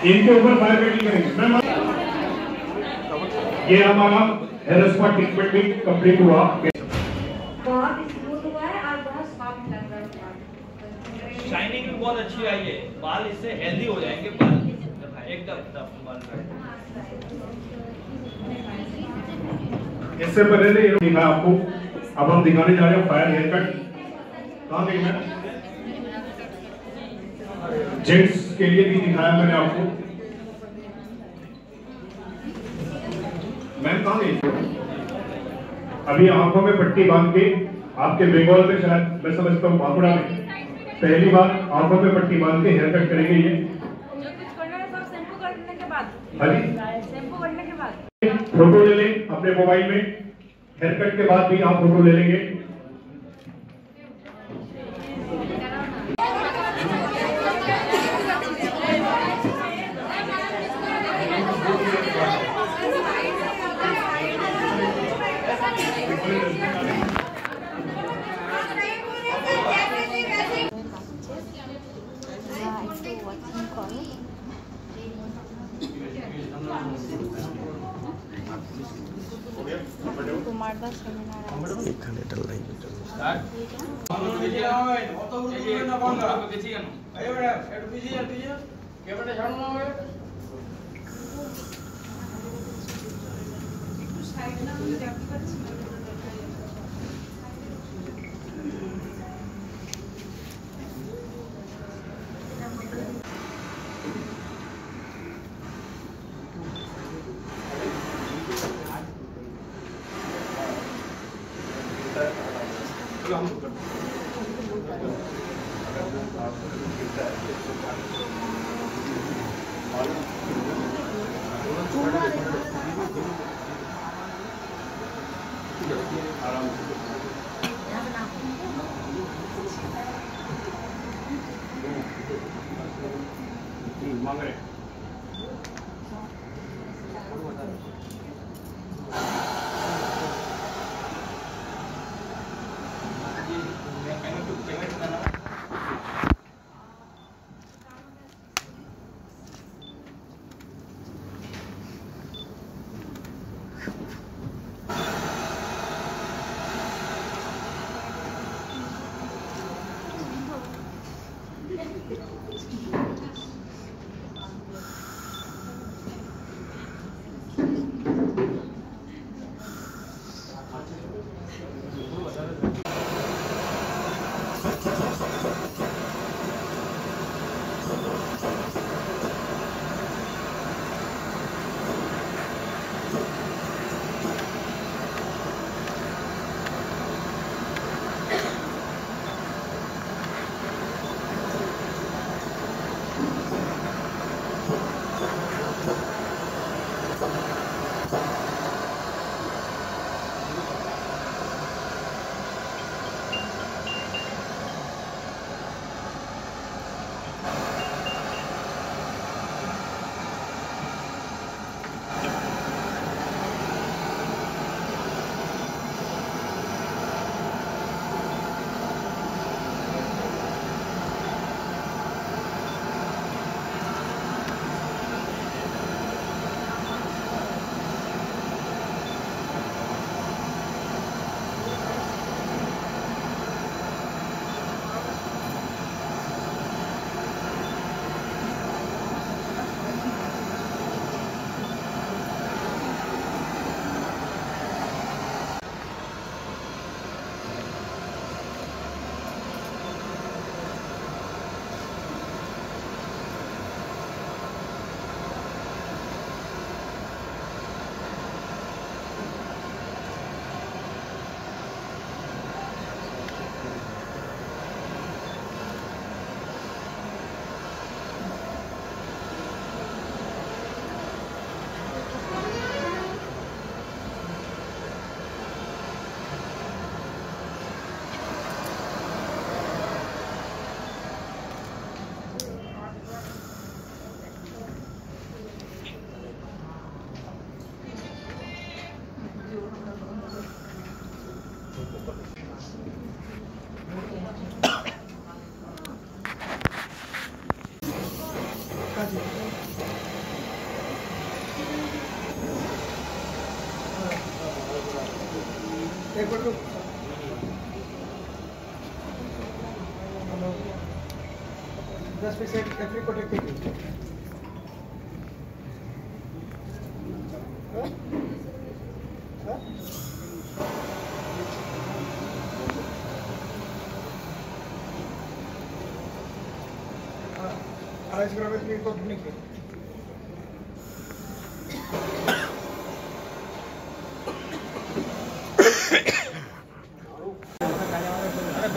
इनके ऊपर बायोमेट्रिक करेंगे मैम। ये हमारा हेयर स्पा ट्रीटमेंट भी कंप्लीट हुआ। बहुत स्मूथ हुआ है और बहुत सॉफ्ट लग रहा है। शाइनिंग भी बहुत अच्छी आई है। बाल इससे हेल्दी हो जाएंगे। बाल एकदम बाल। इससे पहले ये दिखा आपको, अब हम दिखाने जा रहे हैं फायर हेयर कट। कहाँ गई मैम? जेंट्स के लिए भी दिखाया मैंने आपको। मैम कहाँ गई? अभी आंखों में पट्टी बांध के आपके बंगाल में, शायद मैं समझता हूँ बांकुड़ा में पहली बार आंखों में पट्टी बांध के हेयर कट करेंगे। ये जो कुछ करना है सब शैम्पू करने के बाद। हाँ जी, शैम्पू करने के बाद फोटो ले लें अपने मोबाइल में। हेयर कट के बाद भी आप फोटो ले लेंगे। এখানে এটা লাইভ मांग रहे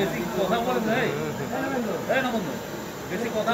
বেসিক কথা বলেন ভাই তাই না বন্ধু বেসিক কথা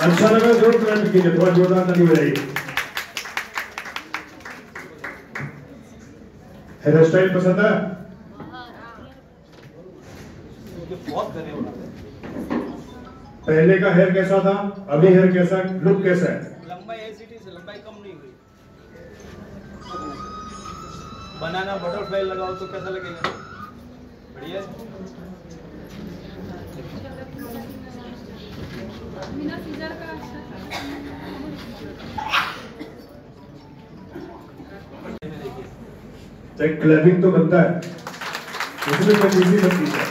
अच्छा लगा जरूर कमेंट कीजिए, थोड़ा जोरदार ताली बजाइए। हेयर स्टाइल पसंद है? पहले का हेयर कैसा था, अभी हेयर कैसा, लुक कैसा है? लंबाई ऐसी थी, लंबाई कम नहीं हुई। बनाना बटरफ्लाई लगाओ तो कैसा लगेगा? बढ़िया है। क्लबिंग तो बनता है, उसमें कंजूसी बनती है।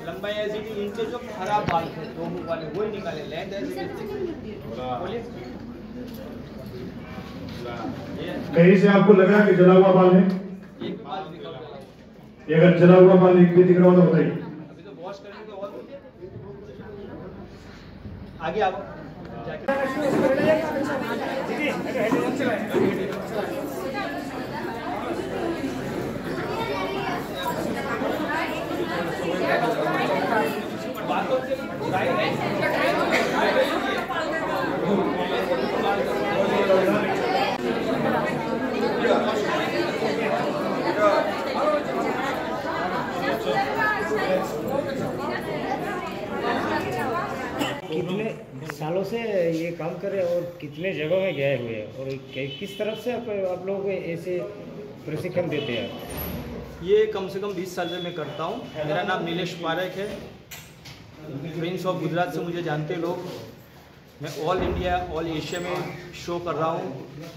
लंबाई ऐसी थी, इनके जो खराब बाल थे दो मुंह वाले वो ही निकाले, लेंथ ऐसी थी। बोलिए कहीं से आपको लग रहा है कि जला हुआ बाल है? एक बाल दिखा दो। ये अगर जला हुआ बाल एक भी दिख रहा हो तो बताइए। अभी तो वॉश करेंगे तो और आगे आप बातों से कितने सालों से ये काम कर रहे हैं और कितने जगहों में गए हुए हैं और किस तरफ से आप लोगों को ऐसे प्रशिक्षण देते हैं? ये कम से कम 20 साल से मैं करता हूँ। मेरा नाम नीलेश पारेख है। प्रिंस ऑफ गुजरात से मुझे जानते लोग। मैं ऑल इंडिया ऑल एशिया में शो कर रहा हूँ।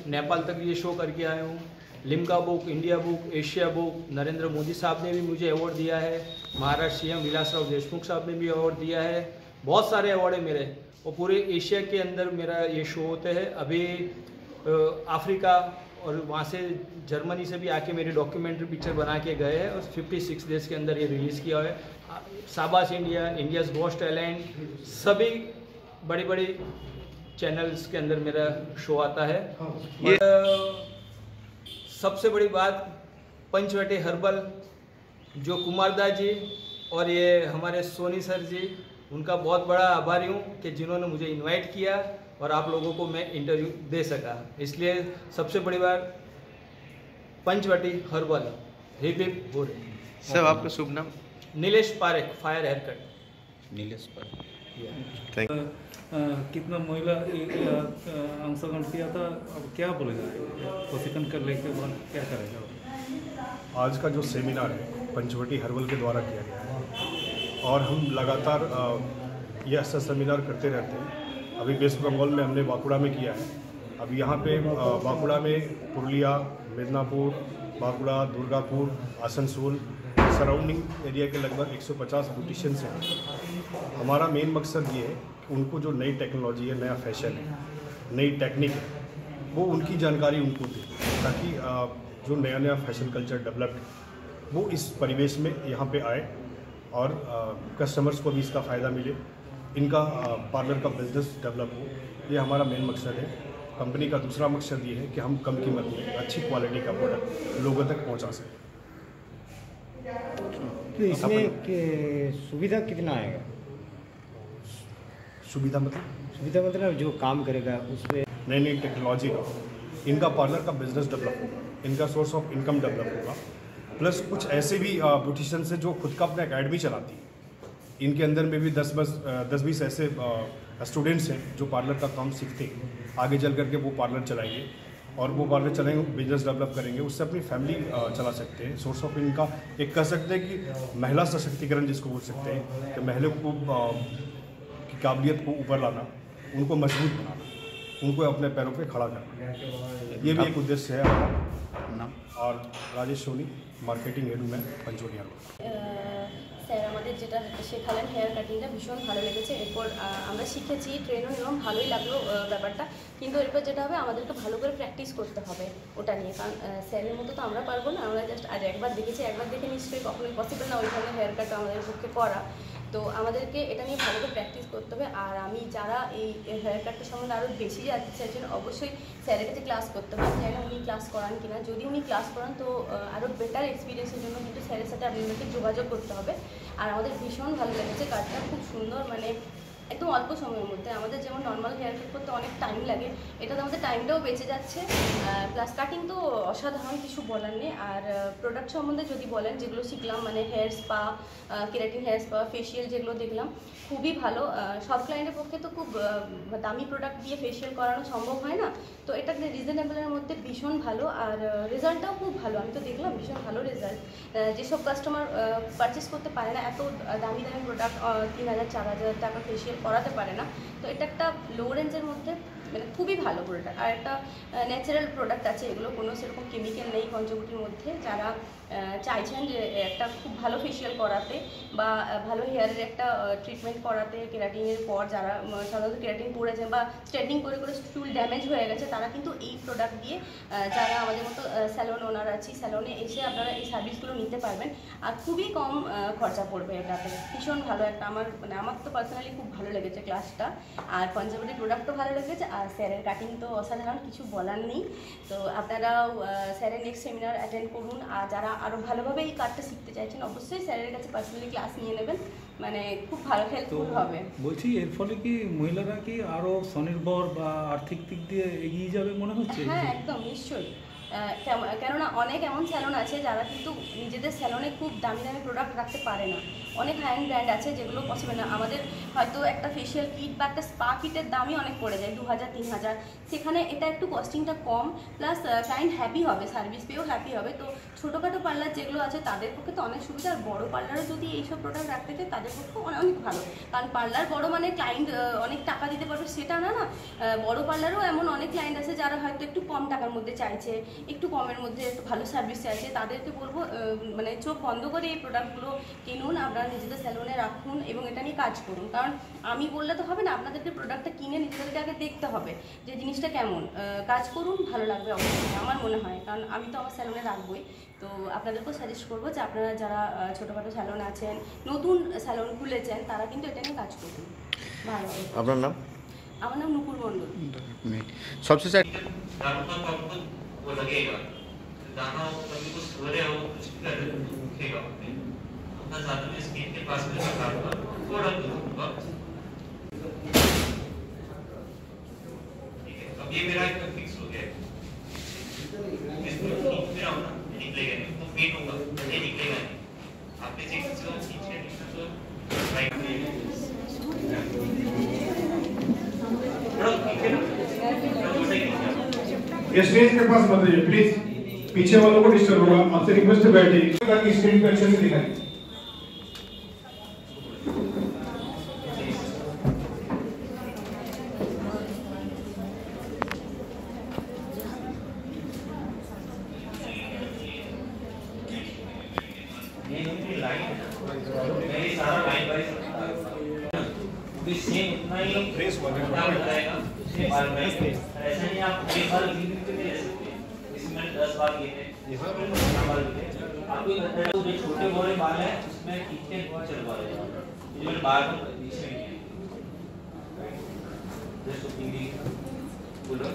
नेपाल तक ये शो करके आया हूँ। Limca book, India book, Asia book, Narendra Modi साहब ने भी मुझे अवार्ड दिया है। महाराष्ट्र सीएम विलासराव देशमुख साहब ने भी अवार्ड दिया है। बहुत सारे अवार्ड है मेरे, और पूरे एशिया के अंदर मेरा ये शो होते हैं। अभी अफ्रीका और वहाँ से जर्मनी से भी आके मेरी डॉक्यूमेंट्री पिक्चर बना के गए हैं और 56 डेज़ के अंदर ये रिलीज़ किया है। शाबाश इंडिया, इंडियाज़ गॉट टैलेंट, सभी बड़ी बड़ी चैनल्स के अंदर मेरा शो आता है। सबसे बड़ी बात पंचवटी हर्बल, जो कुमारदास जी और ये हमारे सोनी सर जी, उनका बहुत बड़ा आभारी हूँ कि जिन्होंने मुझे इनवाइट किया और आप लोगों को मैं इंटरव्यू दे सका। इसलिए सबसे बड़ी बात पंचवटी हर्बल, हिप हिप बोले। सर आपका शुभ नाम? Nilesh Parekh, fire hair cut. Nilesh Parekh. किया। कितना महिला अंशग्रहण किया था, अब क्या बोलेगा प्रशिक्षण करने के बाद क्या करेगा? आज का जो सेमिनार है पंचवटी हर्बल के द्वारा किया गया है और हम लगातार ये ऐसा सेमिनार करते रहते हैं। अभी वेस्ट बंगाल में हमने बांकुड़ा में किया है। अभी यहाँ पे बांकुड़ा में पुरुलिया, मिदनापुर, बांकुड़ा, दुर्गापुर, आसनसोल सराउंडिंग एरिया के लगभग 150 ब्यूटिशियंस हैं। हमारा मेन मकसद ये है कि उनको जो नई टेक्नोलॉजी है, नया फैशन है, नई टेक्निक है, वो उनकी जानकारी उनको दे, ताकि जो नया नया फैशन कल्चर डेवलप्ड है वो इस परिवेश में यहाँ पे आए और कस्टमर्स को भी इसका फ़ायदा मिले, इनका पार्लर का बिजनेस डेवलप हो। ये हमारा मेन मकसद है। कंपनी का दूसरा मकसद ये है कि हम कम कीमत में अच्छी क्वालिटी का प्रोडक्ट लोगों तक पहुँचा सकें। तो इसमें सुविधा कितना आएगा? सुविधा मतलब जो काम करेगा उसमें नई नई टेक्नोलॉजी का, इनका पार्लर का बिजनेस डेवलप होगा, इनका सोर्स ऑफ इनकम डेवलप होगा। प्लस कुछ ऐसे भी ब्यूटिशियंस हैं जो खुद का अपना एकेडमी चलाती है। इनके अंदर में भी 10-20 ऐसे स्टूडेंट्स हैं जो पार्लर का काम सीखते हैं। आगे चल करके वो पार्लर चलाएंगे और वो पार्लर चलाएंगे, बिजनेस डेवलप करेंगे, उससे अपनी फैमिली चला सकते हैं। सोर्स ऑफ इनका एक कह सकते हैं कि महिला सशक्तिकरण जिसको बोल सकते हैं, कि महिलाओं को की काबिलियत को ऊपर लाना, उनको मजबूत बनाना, उनको अपने पैरों पे खड़ा करना, ये भी एक उद्देश्य है हमारा। और राजेश सोनी, मार्केटिंग हेड मैं पंचवटी हर्बल। স্যার আমাদের যেটা শেখালেন হেয়ার কাটিংটা ভীষণ ভালো লেগেছে। এরপর আমরা শিখেছি, ট্রেনও নিলাম, ভালোই লাগলো ব্যাপারটা। কিন্তু এরপর যেটা হবে আমাদেরকে ভালো করে প্র্যাকটিস করতে হবে ওটা নিয়ে, কারণ স্যারের মতো তো আমরা পারবো না। আমরা জাস্ট আজ একবার দেখেছি, একবার দেখে নিশ্চয়ই কখনোই পসিবল না ওইভাবে হেয়ার কাট আমাদের পক্ষে করা। তো আমাদেরকে এটা নিয়ে ভালো করে প্র্যাকটিস করতে হবে। আর আমি যারা এই হেয়ার কাটটা সম্বন্ধে আরও বেশি জানতে চাইছেন অবশ্যই স্যারের কাছে ক্লাস করতে হবে। জানি না উনি ক্লাস করান কিনা, যদি উনি ক্লাস করান তো আরও বেটার এক্সপিরিয়েন্সের জন্য কিন্তু স্যারের সাথে আপনাদেরকে যোগাযোগ করতে হবে। আর আমাদের ভীষণ ভালো লেগেছে, কাটটা খুব সুন্দর, মানে একদম অল্প সময়ের মধ্যে। আমাদের যেমন নর্মাল হেয়ার কাট করতে অনেক টাইম লাগে, এটাতে আমাদের টাইমটাও বেঁচে যাচ্ছে। প্লাস কাটিং তো অসাধারণ, কিছু বলার নেই। আর প্রোডাক্ট সম্বন্ধে যদি বলেন, যেগুলো শিখলাম মানে hair spa, keratin hair spa, facial যেগুলো দেখলাম খুবই ভালো। সব ক্লায়েন্টের পক্ষে তো খুব দামি প্রোডাক্ট দিয়ে ফেশিয়াল করানো সম্ভব হয় না, তো এটা রিজনেবলের মধ্যে ভীষণ ভালো। আর রেজাল্টটাও খুব ভালো, আমি তো দেখলাম ভীষণ ভালো রেজাল্ট। যেসব কাস্টমার পারচেস করতে পারে না, এত দামি দামি প্রোডাক্ট 3000-4000 টাকা ফেশিয়াল করাতে পারে না, তো এটা একটা লো রেঞ্জের মধ্যে মানে খুবই ভালো প্রোডাক্ট। আর একটা ন্যাচারাল প্রোডাক্ট আছে, এগুলো কোনো সেরকম কেমিক্যাল নেই পঞ্চবটির মধ্যে। যারা চাইছেন যে একটা খুব ভালো ফেশিয়াল করাতে বা ভালো হেয়ারের একটা ট্রিটমেন্ট করাতে, কেরাটিনের পর যারা সাধারণত কেরাটিন পড়েছে বা স্ট্রেটনিং করে করে চুল ড্যামেজ হয়ে গেছে, তারা কিন্তু এই প্রোডাক্ট দিয়ে, যারা আমাদের মতো স্যালন ওনার আছে, স্যালনে এসে আপনারা এই সার্ভিসগুলো নিতে পারবেন। আর খুবই কম খরচা পড়বে এটাতে। ভীষণ ভালো একটা আমার তো পার্সোনালি খুব ভালো লেগেছে ক্লাসটা। আর পঞ্চবটির প্রোডাক্টও ভালো লেগেছে, আর স্যারের কাটিং তো অসাধারণ, কিছু বলার নেই। তো আপনারাও স্যারের নেক্সট সেমিনার অ্যাটেন্ড করুন। আর যারা আরও ভালোভাবে এই কাজটা শিখতে চাইছেন অবশ্যই স্যারের কাছে পার্সোনালি ক্লাস নিয়ে নেবেন, মানে খুব ভালো হেল্পফুল হবে। বলছি এর ফলে কি মহিলারা কি আরও স্বনির্ভর বা আর্থিক দিক দিয়ে এগিয়ে যাবে মনে হচ্ছে? হ্যাঁ, একদম নিশ্চয়ই। কেননা অনেক এমন স্যালন আছে যারা কিন্তু নিজেদের স্যালনে খুব দামি দামি প্রোডাক্ট রাখতে পারে না। অনেক হাই এন্ড ব্র্যান্ড আছে যেগুলো পসিবল না। আমাদের হয়তো একটা ফেশিয়াল কিট বা একটা স্পা কিটের দামই অনেক পড়ে যায় 2000-3000, সেখানে এটা একটু কস্টিংটা কম, প্লাস ক্লায়েন্ট হ্যাপি হবে, সার্ভিস পেয়েও হ্যাপি হবে। তো ছোটোখাটো পার্লার যেগুলো আছে তাদের পক্ষে তো অনেক সুবিধা। আর বড়ো পার্লারও যদি এইসব প্রোডাক্ট রাখতে চায় তাদের পক্ষে অনেক ভালো, কারণ পার্লার বড় মানে ক্লায়েন্ট অনেক টাকা দিতে পারবে সেটা না। বড়ো পার্লারও এমন অনেক ক্লায়েন্ট আছে যারা হয়তো একটু কম টাকার মধ্যে চাইছে, একটু কমের মধ্যে একটু ভালো সার্ভিস চাইছে। তাদেরকে বলবো মানে চোখ বন্ধ করে এই প্রোডাক্টগুলো কিনুন, আপনারা নিজেদের স্যালনে রাখুন এবং এটা নিয়ে কাজ করুন। কারণ আমি বললে তো হবে না, আপনাদেরকে প্রোডাক্টটা কিনে নিজেদেরকে আগে দেখতে হবে যে জিনিসটা কেমন। কাজ করুন, ভালো লাগবে অবশ্যই আমার মনে হয়, কারণ আমি তো আমার স্যালনে রাখবই। তো আপনাদেরকেও সাজেস্ট করবো যে আপনারা যারা ছোটোখাটো স্যালন আছেন, নতুন স্যালন খুলেছেন, তারা কিন্তু এটা নিয়ে কাজ করুন, ভালো। আপনার নাম? আমার নাম নুপুর মণ্ডল। সবচেয়ে वो लगेगा दाना कभी कुछ हो रहे हो कुछ कर दिखेगा अपना ज्यादा में स्किन के पास में लगाऊंगा, थोड़ा दूर होगा। ठीक है, अब ये मेरा एक फिक्स हो गया। इसको खींच में रहा हूं ना, निकलेगा नहीं, तो फेड होगा, ये निकलेगा नहीं। आपने चेक किया, खींच के निकल तो राइट में स्टेज के पास मत रहिए प्लीज, पीछे वालों को डिस्टर्ब होगा। आपसे रिक्वेस्ट है बैठिए ताकि स्क्रीन पे अच्छे से दिखाई। सेम उतना ही फ्रेश बताएगा ऐसा नहीं आप एक बार दिन के लिए ले सकते हैं। इसमें मैंने 10 बार किए थे, आपको जो छोटे बड़े बाल है उसमें कितने चल पा रहे हैं, ये मैंने बाल को बीच में किया जस्ट ओपनिंग बोलो